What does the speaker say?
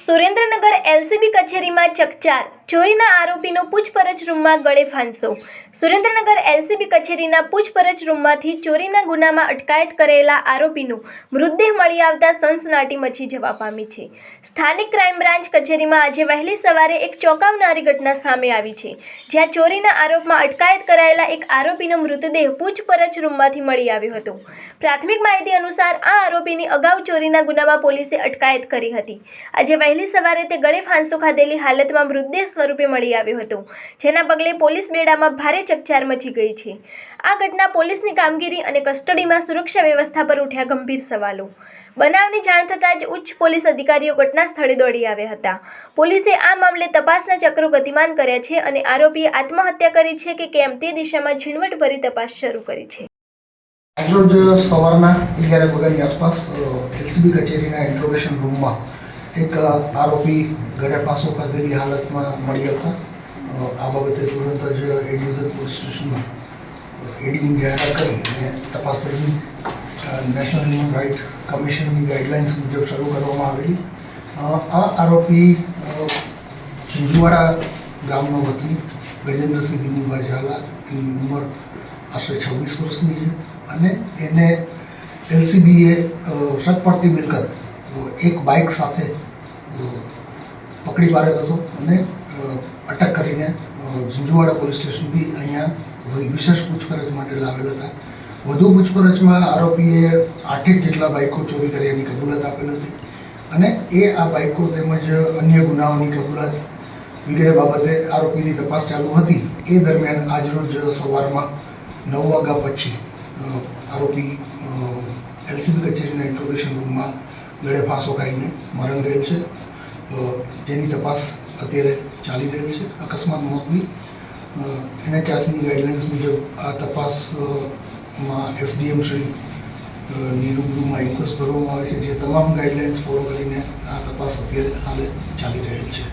Surendranagar LCB કચેરીમાં ચકચાર, ચોરીના આરોપીનો પૂછપરછ રૂમમાં ગળે ફાંસો. સુરેન્દ્રનગર એલસીબી કચેરીના પૂછપરછ રૂમમાંથી ચોરીના ગુનામાં અટકાયત કરેલા આરોપીનો મૃતદેહ મળી આવતા સનસનાટી મચી જવા પામી છે. સ્થાનિક ક્રાઇમ બ્રાન્ચ કચેરીમાં આજે વહેલી સવારે એક ચોંકાવનારી ઘટના સામે આવી છે, જ્યાં ચોરીના આરોપમાં અટકાયત કરાયેલા એક આરોપીનો મૃતદેહ પૂછપરછ રૂમમાંથી મળી આવ્યો હતો. પ્રાથમિક માહિતી અનુસાર આ આરોપીની અગાઉ ચોરીના ગુનામાં પોલીસે અટકાયત કરી હતી. આજે વહેલી સવારે તે ગળે ફાંસો ખાધેલી હાલતમાં મૃતદેહ સ્વરૂપે મળી આવ્યો હતો, જેના પગલે પોલીસ બેડામાં ભારે ચકચાર મચી ગઈ છે. આ ઘટના પોલીસની કામગીરી અને કસ્ટડીમાં સુરક્ષા વ્યવસ્થા પર ઉઠ્યા ગંભીર સવાલો. બનાવની જાણ થતાં જ ઉચ્ચ પોલીસ અધિકારીઓ ઘટના સ્થળે દોડી આવ્યા હતા. પોલીસે આ મામલે તપાસના ચક્રો ગતિમાન કર્યા છે અને આરોપીએ આત્મહત્યા કરી છે કે કેમ તે દિશામાં ઝીણવટભરી તપાસ શરૂ કરી છે. આજરોજ સવારના 11 વાગ્યાની આસપાસ એલસીબી કચેરીના ઇન્ટ્રોગેશન રૂમમાં એક આરોપી ગળે ફાંસો ખાધેલી હાલતમાં મળી આવતા આ બાબતે તુરંત જ એ ડિવિઝન પોલીસ સ્ટેશનમાં એડીની જાહેરાત કરી અને તપાસ દરમિયાન નેશનલ હ્યુમન રાઇટ કમિશનની ગાઈડલાઇન્સ મુજબ શરૂ કરવામાં આવેલી. આ આરોપી ચિંચુવાડા ગામનો વતની ગજેન્દ્રસિંહ વિનુભાઈ ઝાલા, એની ઉંમર આશરે 26 વર્ષની છે અને એને એલસીબીએ શક પડતી મિલકત એક બાઇક સાથે પકડી પાડેલો હતો અને અટક કરીને ઝીંઝુવાડા પોલીસ સ્ટેશનથી અહીંયા વિશેષ પૂછપરછ માટે લાવેલ હતા. વધુ પૂછપરછમાં આરોપીએ 8 જેટલા બાઇકો ચોરી કર્યાની કબૂલાત આપેલ હતી અને એ આ બાઇકો તેમજ અન્ય ગુનાઓની કબૂલાત વગેરે બાબતે આરોપીની તપાસ ચાલુ હતી. એ દરમિયાન આજરોજ સવારમાં 9 વાગ્યા પછી આરોપી એલસીબી કચેરીના ઇન્ટ્રોગેશન રૂમમાં ગળે ફાંસો ખાઈને મરણ ગયેલ છે, જેની તપાસ અત્યારે ચાલી રહી છે. અકસ્માત મોતની NHRCની ગાઈડલાઇન્સ મુજબ આ તપાસમાં એસડીએમ શ્રી ની રૂબરૂમાં ઇન્ક્વેસ્ટ કરવામાં આવે છે, જે તમામ ગાઈડલાઇન્સ ફોલો કરીને આ તપાસ અત્યારે હાલે ચાલી રહેલ છે.